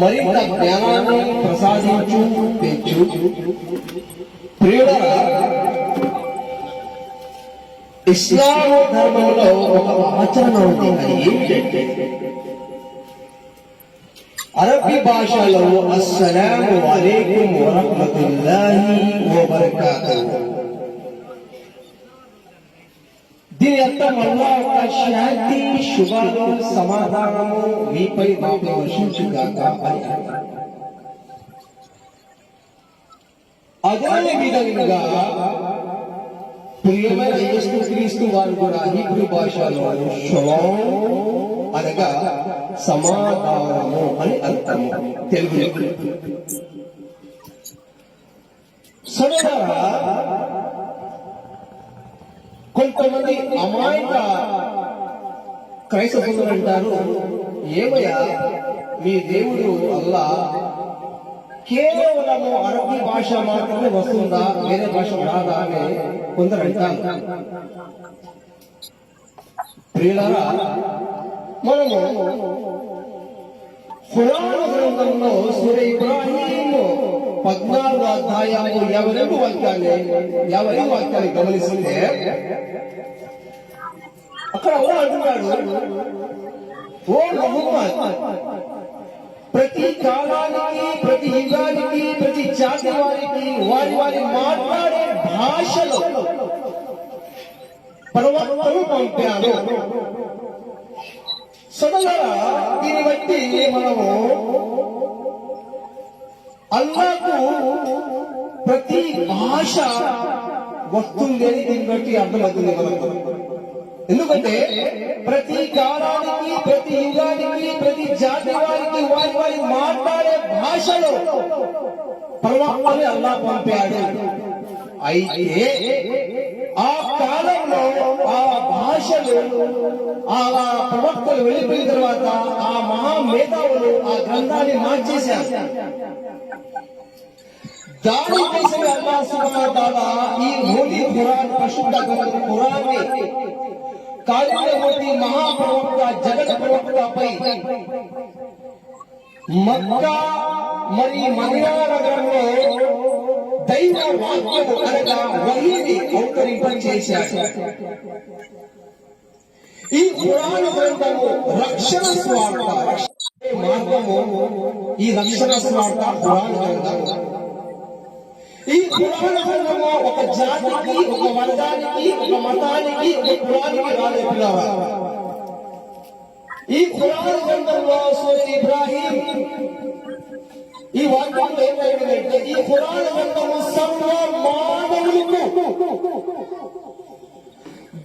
మరింత జ్ఞానాన్ని ప్రసాదించు తెచ్చు. ప్రియులారా, ఇస్లాం ధర్మంలో ఒక ఆచరణ ఉంది. అది ఏమిటంటే అరబీ భాషలో అస్సలాము అలైకుం వరహ్మతుల్లాహి వబరకాతుహు. దీని అర్థం అల్లాహ్ యొక్క శాంతి, శుభాలు, సమాధానము మీపై మాపై వర్షించుగాక అని అర్థం. అదే విధంగా ప్రియమైన యేసుక్రీస్తు వారు కూడా హీబ్రూ భాషలో షలోమ్ అనగా సమాధానము అని అర్థము తెలుగులో. సోదరా, కొంతమంది అమాయక క్రైస్తవులు అంటారు, ఏమయ్యా మీ దేవుడు అల్లా కేవలము అరబీ భాష మాత్రమే వస్తుందా, వేరే భాష రాదా అని కొందరు అంటారు. ప్రియులారా, మనము ఖురాన్ గ్రంథంలో సూరా ఇబ్రాహీం 14వ అధ్యాయము 50వ వాక్యాన్ని గమనిస్తే అక్కడ అల్లాహ్ అంటున్నాడు, ఓ ముహమ్మద్, ప్రతి కాలానికి, ప్రతి యుగానికి, ప్రతి జాతి వారికి వారి వారి మాట్లాడే భాషలో ప్రవక్తలు పంపాను. సోదరులారా, దీన్ని బట్టి మనము అల్లాహకు ప్రతి భాష వస్తుంది అని దీన్ని బట్టి అర్థమవుతుంది మనకు. ఎందుకంటే ప్రతి కాలానికి, ప్రతి యుగానికి, ప్రతి జాతి వారికి వారి వారి మాట్లాడే భాషలో ప్రవక్తని అల్లాహ్ పంపాడు. అయితే ఆ కాలంలో ఆ భాషలు, ఆ ప్రవక్తలు వెళ్ళిపోయిన తర్వాత ఆ మహామేధావులు ఆ గ్రంథాన్ని మార్చేశారు. దానికోసం అల్లాహ్ సుబ్హానహు వ తఆలా ఈ హోలీ ఖురాన్, పరిశుద్ధ ఖురాన్ని కాలిమూర్తి మహాప్రవక్త, జగత్ ప్రవక్తపై మక్కా మరియు మదీనా నగరంలో దైవ వాక్యము అనగా వహీని అవతరింపచేశాడు. ఈ ఖురాన్ గ్రంథము రక్షణ స్వార్థ, మార్గము, ఈ రక్షణ స్వార్థ ఖురాన్ గ్రంథము. ఈ ఖురాన్ గ్రంథము ఒక జాతికి, ఒక వర్గానికి, ఒక మతానికి, ఒక కులానికి రాలేపిల్లవా. ఈ ఖురాన్ గ్రంథంలో సూరా ఇబ్రాహీం ఈ వాక్యంలో ఏమైందంటే, ఈ ఖురాన్ గ్రంథము సర్వ మానవులకు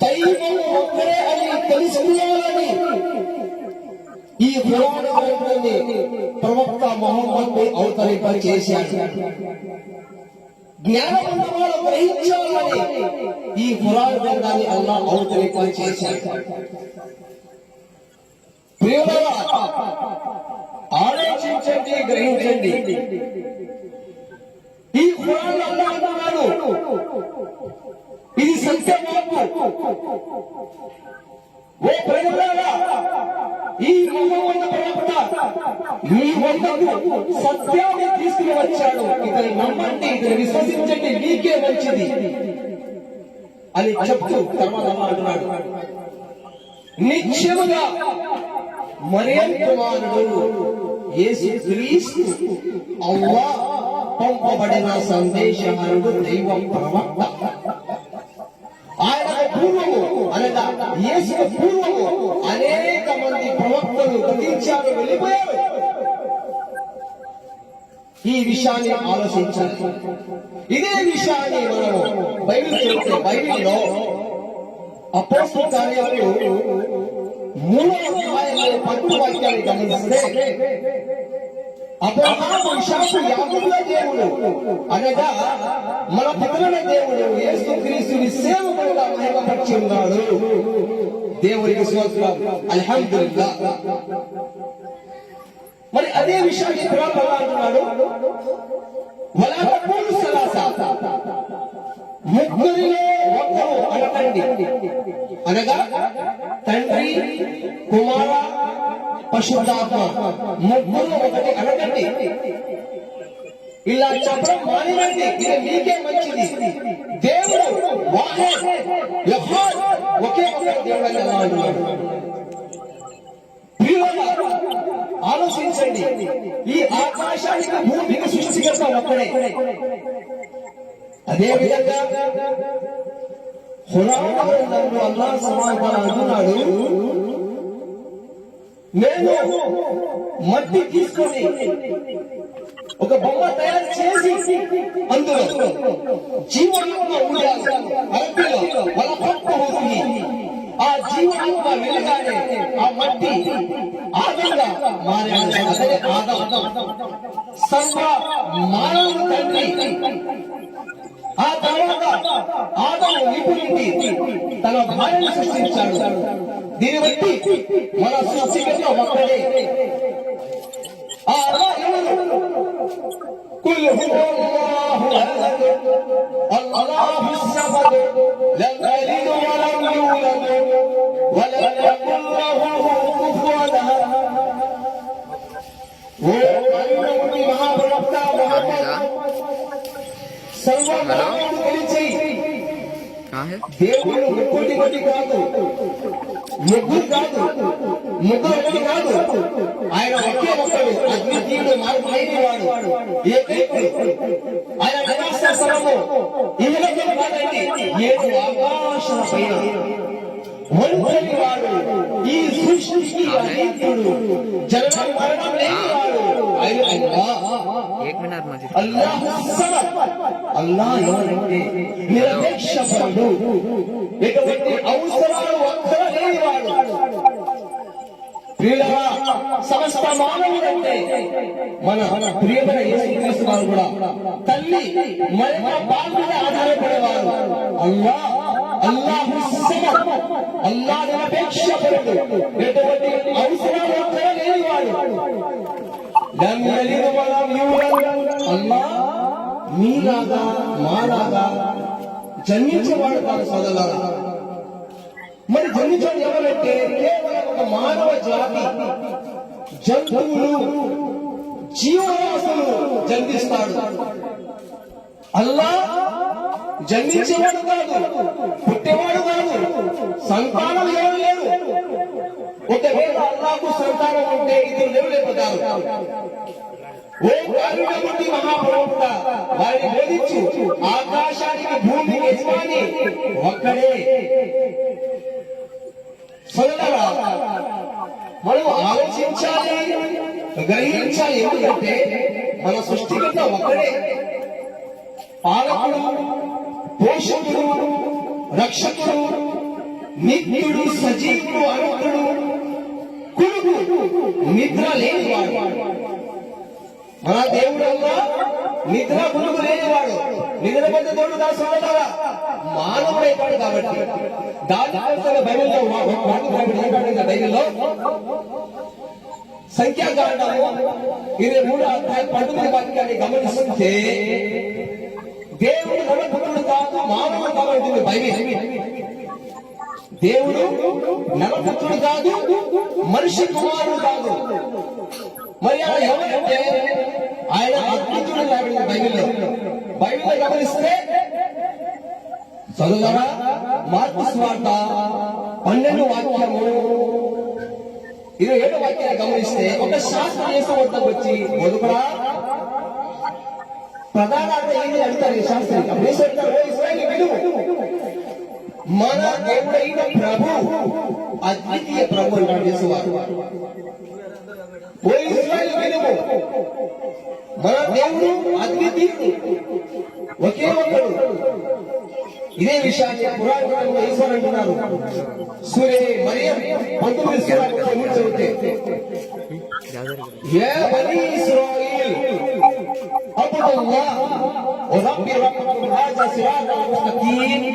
దైవం ఒక్కరే అని తెలుసుకోవాలని ఈ ఖురాన్ గ్రంథాన్ని ప్రవక్త ముహమ్మద్ పై అవతరింపచేశాడు. జ్ఞానవంతమాలు గ్రహించాలని ఈ ఖురాన్ గ్రంథాన్ని అల్లాహ్ అవతరింపచేశాడు. ప్రియులారా, ఆలోచించండి, గ్రహించండి. ఈ ఖురాన్ అల్లాహ్ అంటున్నాడు, ఇది సత్యవాక్కు. ఓ ప్రజలారా, ఈ ముహమ్మద్ ప్రవక్త మీ వద్దకు సత్యాన్ని తీసుకుని వచ్చాడు, ఇతని నమ్మండి, ఇతని విశ్వసించండి, మీకే మంచిది అని చెప్తూ తర్వాత అంటున్నాడు, నిశ్చయముగా మరియం కుమారుడు యేసుక్రీస్తు అల్లాహ్ పంపబడిన సందేశహరుడు, దైవ ప్రవక్త. ఆయన పూర్వము అనగా యేసు పూర్వము అనేక మంది ప్రవక్తలు గతించారు, వెళ్ళిపోయారు. ఈ విషయాన్ని ఆలోచించాలి. ఇదే విషయాన్ని మనము బైబిల్ చూస్తే, బైబిల్లో అపోస్తలుల కార్యాలు 3వ అధ్యాయంలో 10వ వాక్యాన్ని గమనిస్తే, అబ్రహాము, ఇస్సాకు, యాకోబుల దేవుడు అనగా మన పితరుల దేవుడు యేసుక్రీస్తుని సేవకుడుగా మహిమపరిచి ఉన్నాడు. దేవునికి స్తోత్రం, అల్హమ్దులిల్లాహ్. మరి అదే విషయాన్ని ఖురాన్ అంటున్నాడు, వలా తఖూలు సలాసా, ముగ్గురిలో ఒకరు అనకండి, అనగా తండ్రి, కుమార, పరిశుద్ధాత్మ ముగ్గురు ఒకటి అనకండి. ఇలా చెప్పడం మానినండి, ఇది మీకే మంచిది. దేవుడు వాహెద్ యెహోవా, ఒకే ఒక దేవుడు అని అన్నాడు. ఆలోచించండి, ఈ ఆకాశానికి భూమికి సృష్టికర్త ఒక్కడే. అదే విధంగా ఖురాన్ గ్రంథంలో అల్లాహ్ సుబ్హానహు వ తఆలా అంటున్నాడు, నేను మట్టి తీసుకొని ఒక బొమ్మ తయారు చేసి అందులో జీవాత్మ ఉండాలి. అరబీలో వలపట్టుని ఆ జీవాత్మ వెలుగానే ఆ మట్టి ఆదంగా మారాడు. అదే ఆదం, సర్వ మానవుని తండ్రి. ఆ తర్వాత ఆదాము నిపుణుడి తన భార్యను సృష్టించాడు. దీన్ని బట్టి మన సృష్టికర్త ఒక్కడే. ఆ అల్లాహ్ ఎవరు? కుల్ హువల్లాహు అహద్ అల్లాహుస్ సమద్ లం యలిద్ వలం యూలద్ వలం యకుల్ లహు కుఫువన్ అహద్. ఓ అల్లాహుని మహాప్రవక్త ముహమ్మద్ సర్వమానవుడు తెలిసి దేవుడు ముగ్గురు కాదు, ముగ్గురు కాదు, ముగ్గురు ఒకటి కాదు. ఆయన ఒకే ఒక్కడు, అద్వితీయుడు, మార్పులేనివాడు, ఏకైకుడు. ఆయన నివాస స్థలము ఇహలోకం కాదండి, 7 ఆకాశాల పైన. ఒంటరి వాడు, ఈ సృష్టికి అతీతుడు, జననం మరణం లేనివాడు. ఆయన అల్లాహ్ సమద్. అల్లాహ్ ఎవరంటే నిరపేక్షపరుడు, ఎటువంటి అవసరాలు ఒక్కర లేనివాడు. ప్రియులరా, సమస్త మానవుడంటే మన ప్రియమైన యేసుక్రీస్తు వారు కూడా తల్లి మరణ బాధ్యత ఆధారపడేవారు. అల్లాహ్ సమద్, అల్లాహ్ నిరపేక్షపరుడు, ఎటువంటి అవసరాలు ఒక్కర లేనివాడు. లం యలిద్ వలం యూలద్. అల్లాహ్ మీలాగా మాలాగా జన్మించేవాడు కాదు సోదరులారా. మరి జన్మించడం ఎవరంటే కేవలం ఒక మానవ జాతి, జంతువులు, జీవరాశులు జన్మిస్తాడు. అల్లాహ్ జన్మించేవాడు కాదు, పుట్టేవాడు కాదు, సంతానం ఎవరు లేరు. ఒకవేళ అల్లాహకు సంతానం ఉంటే ఇద్దరు లేవులేకపోతారు. ఓ కారుణ్యమూర్తి మహాప్రవక్త, వారిని బోధించు, ఆకాశానికి భూమికి యజమాని ఒక్కడే. సోదరులారా, మనం ఆలోచించాలి, గ్రహించాలి. ఎందుకంటే మన సృష్టికర్త ఒక్కడే. పాలకుడు, పోషకుడు, రక్షకుడు, నిత్యుడు, సజీవుడు, అనంతుడు, కురుడు, నిద్ర లేనివాడు. మన దేవుడల్లా నిద్ర కురుగు లేనివాడు. నిద్ర పొందే దేవుడు దాని సోదరులారా మానవుడైతాడు. కాబట్టి దాని బైబిల్లో బైబిల్లో సంఖ్యాకాండము 23వ అధ్యాయం 19వ వాక్యాన్ని గమనిస్తుంటే దేవుడు నరపుత్రుడు కాదు, మానవుడు కాబట్టి బైబిల్. దేవుడు నరపుత్రుడు కాదు, మనిషి కుమారుడు కాదు. మరి ఆయన ఎవరంటే ఆయన అద్భుతుడు. బైబిల్లో గమనిస్తే చదువురా, మార్కు సువార్త 12వ వాక్యము 27వ వాక్యాన్ని గమనిస్తే ఒక శాస్త్రి యేసు వద్దకు వచ్చి, బోధకుడా, ప్రధాన ఏంటి అడుగుతారు ఈ శాస్త్రి. అప్పుడు యేసు అంటారు, ఓ ఇశ్రాయేలు వినుము, మన దేవుడైన ప్రభు అద్వితీయ ప్రభు అంటాడు యేసు వారు. ఓ ఇశ్రాయేలు వినుము, మన దేవుడు అద్వితీయుడు, ఒకే ఒక్కడు. ఇదే విషయాన్ని ఖురాన్ గ్రంథంలో ఈశ్వరు అంటున్నారు. సూరే మరియం 19 చదివితే, యా బనీ ఇశ్రాయీల్ అబ్దుల్లాహ్ వ రబ్బి రబ్బకుమ్ హాజా సిరాతుల్ ముస్తకీమ్